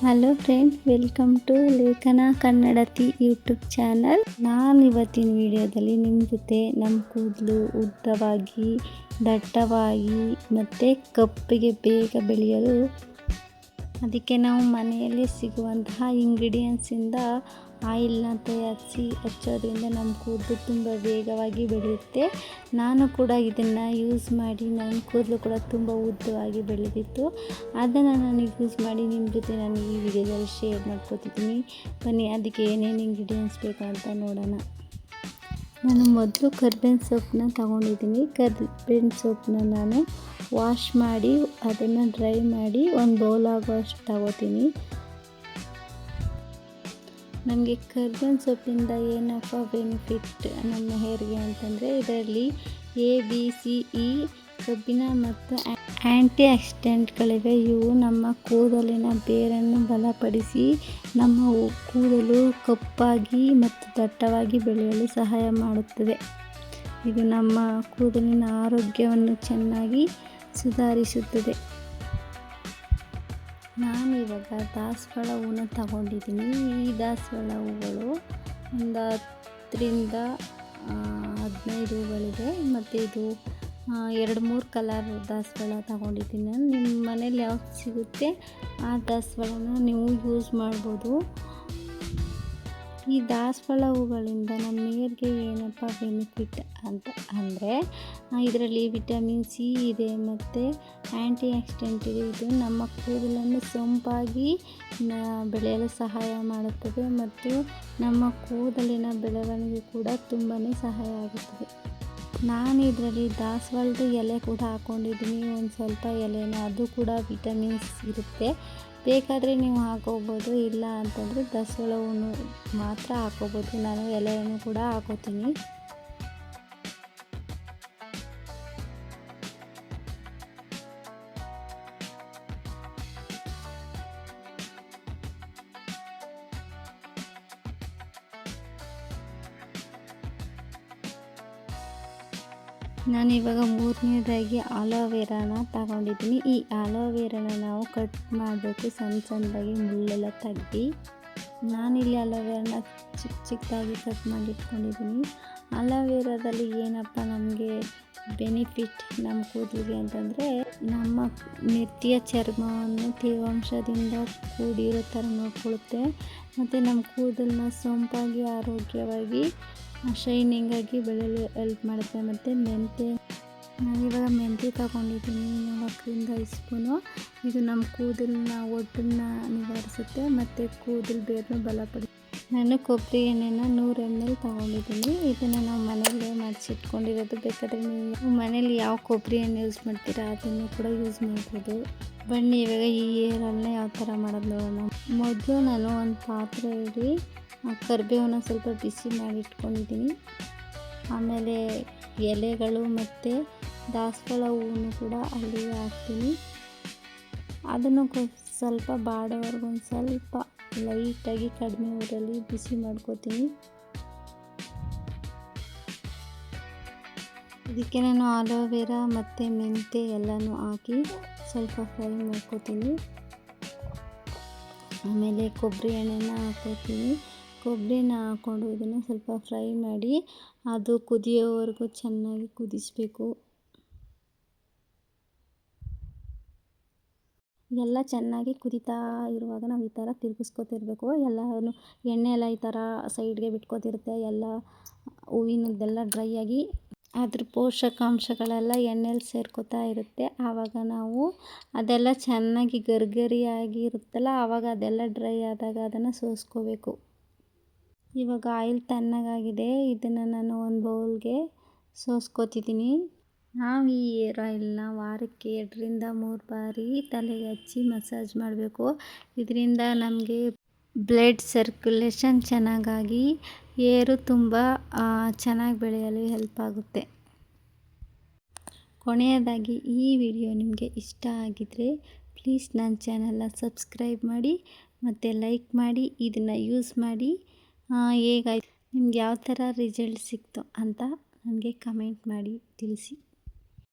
Hello friend, welcome to ಲೇಖನ ಕನ್ನಡತಿ YouTube channel. ನಾನು ಇವತ್ತಿನ ವಿಡಿಯೋದಲ್ಲಿ ನಿಮ್ಮ ಜೊತೆ ನಮ್ಮ ಕೂದಲು ಉದ್ದವಾಗಿ, ದಟ್ಟವಾಗಿ ಮತ್ತು ಕಪ್ಪಿಗೆ ಬೇಗ ಬೆಳೆಯಲು ಅದಕ್ಕೆ ನಾವು ಮನೆಯಲ್ಲಿ ಸಿಗುವಂತಹ ಇಂಗ್ರೀಡಿಯೆಂಟ್ಸಿಂದ ಆಯಿಲ್ನ ತಯಾರಿಸಿ ಹಚ್ಚೋದ್ರಿಂದ ನಮ್ಮ ಕೂದಲು ತುಂಬ ವೇಗವಾಗಿ ಬೆಳೆಯುತ್ತೆ. ನಾನು ಕೂಡ ಇದನ್ನು ಯೂಸ್ ಮಾಡಿ ನನ್ನ ಕೂದಲು ಕೂಡ ತುಂಬ ಉದ್ದವಾಗಿ ಬೆಳೆದಿತ್ತು. ಅದನ್ನು ನಾನು ಯೂಸ್ ಮಾಡಿ ನಿಮ್ಮ ಜೊತೆ ನಾನು ಈ ವಿಡಿಯೋದಲ್ಲಿ ಶೇರ್ ಮಾಡ್ಕೊತಿದ್ದೀನಿ. ಬನ್ನಿ ಅದಕ್ಕೆ ಏನೇನು ಇಂಗ್ರೀಡಿಯೆಂಟ್ಸ್ ಬೇಕು ಅಂತ ನೋಡೋಣ. ನಾನು ಮೊದಲು ಕರ್ಬೇವಿನ ಸೊಪ್ಪನ್ನ ತೊಗೊಂಡಿದ್ದೀನಿ. ಕರ್ಬೇವಿನ ಸೊಪ್ಪನ್ನ ನಾನು ವಾಶ್ ಮಾಡಿ ಅದನ್ನು ಡ್ರೈ ಮಾಡಿ ಒಂದು ಬೌಲ್ ಆಗೋಷ್ಟು ತಗೋತೀನಿ. ನಮಗೆ ಕರ್ಬೇವಿನ ಸೊಪ್ಪಿಂದ ಏನಪ್ಪ ಬೆನಿಫಿಟ್ ನಮ್ಮ ಹೇರ್ಗೆ ಅಂತಂದರೆ, ಇದರಲ್ಲಿ ABCE ಕಬ್ಬಿಣ ಮತ್ತು ಆ್ಯಂಟಿ ಆಕ್ಸಿಡೆಂಟ್ಗಳಿವೆ. ಇವು ನಮ್ಮ ಕೂದಲಿನ ಬೇರನ್ನು ಬಲಪಡಿಸಿ ನಮ್ಮ ಕೂದಲು ಕಪ್ಪಾಗಿ ಮತ್ತು ದಟ್ಟವಾಗಿ ಬೆಳೆಯಲು ಸಹಾಯ ಮಾಡುತ್ತದೆ. ಇದು ನಮ್ಮ ಕೂದಲಿನ ಆರೋಗ್ಯವನ್ನು ಚೆನ್ನಾಗಿ ಸುಧಾರಿಸುತ್ತದೆ. ನಾನು ಇವಾಗ ದಾಸವಾಳ ಹೂವನ್ನ ತಗೊಂಡಿದ್ದೀನಿ. ಈ ದಾಸವಾಳ ಹೂಗಳು ಒಂದು 10ರಿಂದ 15 ಹೂಗಳಿದೆ. ಮತ್ತು ಇದು 2-3 ಕಲರ್ ದಾಸವಾಳ ತಗೊಂಡಿದ್ದೀನಿ. ನಾನು ನಿಮ್ಮ ಮನೇಲಿ ಯಾವ್ದು ಸಿಗುತ್ತೆ ಆ ದಾಸವಾಳನ ನೀವು ಯೂಸ್ ಮಾಡ್ಬೋದು. ಈ ದಾಸವಾಳ ಹೂಗಳಿಂದ ನಮ್ಮ ಹೇರ್ಗೆ ಏನಪ್ಪ ಬೆನಿಫಿಟ್ ಅಂತ ಅಂದರೆ, ಇದರಲ್ಲಿ ವಿಟಮಿನ್ C ಇದೆ ಮತ್ತು ಆ್ಯಂಟಿ ಆಕ್ಸಿಡೆಂಟ್ ಇದೆ. ಇದು ನಮ್ಮ ಕೂದಲನ್ನು ಸೊಂಪಾಗಿ ಬೆಳೆಯಲು ಸಹಾಯ ಮಾಡುತ್ತದೆ ಮತ್ತು ನಮ್ಮ ಕೂದಲಿನ ಬೆಳವಣಿಗೆ ಕೂಡ ತುಂಬಾ ಸಹಾಯ ಆಗುತ್ತದೆ. ನಾನು ಇದರಲ್ಲಿ ದಾಸವಾಳದ ಎಲೆ ಕೂಡ ಹಾಕ್ಕೊಂಡಿದ್ದೀನಿ, ಒಂದು ಸ್ವಲ್ಪ ಎಲೆನ. ಅದು ಕೂಡ ವಿಟಮಿನ್ಸ್ ಇರುತ್ತೆ. ಬೇಕಾದರೆ ನೀವು ಹಾಕೋಬೋದು, ಇಲ್ಲ ಅಂತಂದರೆ ದಾಸವಾಳ ಹೂವನ್ನು ಮಾತ್ರ ಹಾಕೋಬೋದು. ನಾನು ಎಲೆಯನ್ನು ಕೂಡ ಹಾಕೋತೀನಿ. ನಾನು ಇವಾಗ 3ನೇದಾಗಿ ಆಲೋವೆರಾನ ತಗೊಂಡಿದ್ದೀನಿ. ಈ ಆಲೋವೆರಾನ ನಾವು ಕಟ್ ಮಾಡಬೇಕು, ಸಣ್ಣದಾಗಿ ಮುಳ್ಳೆಲ್ಲ ತೆಗ್ದು. ನಾನಿಲ್ಲಿ ಆಲೋವೆರಾನ ಚಿಕ್ಕದಾಗಿ ಕಟ್ ಮಾಡಿ ಇಟ್ಕೊಂಡಿದ್ದೀನಿ. ಆಲೋವೆರಾದಲ್ಲಿ ಏನಪ್ಪ ನಮಗೆ ಬೆನಿಫಿಟ್ ನಮ್ಮ ಕೂದಲಿಗೆ ಅಂತಂದರೆ, ನಮ್ಮ ನೆತ್ತಿಯ ಚರ್ಮವನ್ನು ತೇವಾಂಶದಿಂದ ಕೂಡಿರೋ ಥರ ನೋಡ್ಕೊಳ್ಳುತ್ತೆ ಮತ್ತು ನಮ್ಮ ಕೂದಲನ್ನ ಸೊಂಪಾಗಿ ಆರೋಗ್ಯವಾಗಿ ಶೈನಿಂಗಾಗಿ ಬೆಳೆಯಲು ಹೆಲ್ಪ್ ಮಾಡುತ್ತೆ. ಮತ್ತು ನಾನಿವಾಗ ಮೆಂತ್ಯ ತಗೊಂಡಿದ್ದೀನಿ 4ರಿಂದ 5 ಸ್ಪೂನು. ಇದು ನಮ್ಮ ಕೂದಲಿನ ಒಡ್ಡನ್ನು ನಿವಾರಿಸುತ್ತೆ ಮತ್ತು ಕೂದಲು ಬೇರನ್ನು ಬಲಪಡಿಸುತ್ತೆ. ನಾನು ಕೊಬ್ಬರಿ ಎಣ್ಣೆನ 100 ml ತಗೊಂಡಿದ್ದೀನಿ. ಇದನ್ನು ನಾವು ಮನೆಯಲ್ಲೇ ಮಾಡಿಸಿಟ್ಕೊಂಡಿರೋದು. ಬೇಕಾದರೆ ನೀವು ಮನೇಲಿ ಯಾವ ಕೊಬ್ಬರಿ ಎಣ್ಣೆ ಯೂಸ್ ಮಾಡ್ತೀರಾ ಅದನ್ನು ಕೂಡ ಯೂಸ್ ಮಾಡ್ಬೋದು. ಬನ್ನಿ ಇವಾಗ ಈ ಹೇರ್ ಆಯಿಲ್ನ ಯಾವ ಥರ ಮಾಡೋದು ನೋಡೋಣ. ಮೊದಲು ನಾನು ಒಂದು ಪಾತ್ರೆಯಲ್ಲಿ ಕರಿಬೇವನ್ನ ಸ್ವಲ್ಪ ಬಿಸಿ ಮಾಡಿ ಇಟ್ಕೊಂಡಿದ್ದೀನಿ. ಆಮೇಲೆ ಎಲೆಗಳು ಮತ್ತು ದಾಸವಾಳ ಹೂವನ್ನು ಕೂಡ ಅಲ್ಲಿ ಹಾಕ್ತೀನಿ. ಅದನ್ನು ಸ್ವಲ್ಪ ಬಾಡೋವರೆಗೂ ಒಂದು ಸ್ವಲ್ಪ ಲೈಟಾಗಿ ಕಡಿಮೆ ಊರಲ್ಲಿ ಬಿಸಿ ಮಾಡ್ಕೋತೀನಿ. ಇದಕ್ಕೆ ನಾನು ಆಲೋವೆರಾ ಮತ್ತು ಮೆಂತ್ಯ ಎಲ್ಲನೂ ಹಾಕಿ ಸ್ವಲ್ಪ ಫ್ರೈ ಮಾಡ್ಕೋತೀನಿ. ಆಮೇಲೆ ಕೊಬ್ಬರಿ ಎಣ್ಣೆನ ಹಾಕೋತೀನಿ. ಕೊಬ್ಬರಿನ ಹಾಕ್ಕೊಂಡು ಇದನ್ನು ಸ್ವಲ್ಪ ಫ್ರೈ ಮಾಡಿ ಅದು ಕುದಿಯೋವರೆಗೂ ಚೆನ್ನಾಗಿ ಕುದಿಸಬೇಕು. ಎಲ್ಲ ಚೆನ್ನಾಗಿ ಕುದೀತಾ ಇರುವಾಗ ನಾವು ಈ ಥರ ತಿರುಗಿಸ್ಕೊತಿರ್ಬೇಕು. ಎಲ್ಲನೂ ಎಣ್ಣೆ ಎಲ್ಲ ಈ ಥರ ಸೈಡ್ಗೆ ಬಿಟ್ಕೋತಿರುತ್ತೆ. ಎಲ್ಲ ಹೂವಿನದ್ದೆಲ್ಲ ಡ್ರೈ ಆಗಿ ಅದ್ರ ಪೋಷಕಾಂಶಗಳೆಲ್ಲ ಎಣ್ಣೆಲಿ ಸೇರ್ಕೋತಾ ಇರುತ್ತೆ. ಆವಾಗ ನಾವು ಅದೆಲ್ಲ ಚೆನ್ನಾಗಿ ಗರಿಗರಿಯಾಗಿ ಇರುತ್ತಲ್ಲ, ಆವಾಗ ಅದೆಲ್ಲ ಡ್ರೈ ಆದಾಗ ಅದನ್ನು ಸೋಸ್ಕೋಬೇಕು. ಇವಾಗ ಆಯಿಲ್ ತಣ್ಣಗಾಗಿದೆ. ಇದನ್ನು ನಾನು ಒಂದು ಬೌಲ್ಗೆ ಸೋಸ್ಕೋತಿದ್ದೀನಿ. ನಾವು ಈ ಹೇರ್ ಆಯಿಲ್ನ ವಾರಕ್ಕೆ 2ರಿಂದ 3 ಬಾರಿ ತಲೆಗೆ ಹಚ್ಚಿ ಮಸಾಜ್ ಮಾಡಬೇಕು. ಇದರಿಂದ ನಮಗೆ ಬ್ಲಡ್ ಸರ್ಕ್ಯುಲೇಷನ್ ಚೆನ್ನಾಗಾಗಿ ಹೇರು ತುಂಬ ಚೆನ್ನಾಗಿ ಬೆಳೆಯಲು ಹೆಲ್ಪ್ ಆಗುತ್ತೆ. ಕೊನೆಯದಾಗಿ ಈ ವಿಡಿಯೋ ನಿಮಗೆ ಇಷ್ಟ ಆಗಿದ್ದರೆ ಪ್ಲೀಸ್ ನನ್ನ ಚಾನಲ್ನ ಸಬ್ಸ್ಕ್ರೈಬ್ ಮಾಡಿ ಮತ್ತು ಲೈಕ್ ಮಾಡಿ. ಇದನ್ನು ಯೂಸ್ ಮಾಡಿ ಹೇಗಾಯ್ತು, ನಿಮ್ಗೆ ಯಾವ ಥರ ರಿಸಲ್ಟ್ ಸಿಕ್ತು ಅಂತ ನನಗೆ ಕಮೆಂಟ್ ಮಾಡಿ ತಿಳಿಸಿ.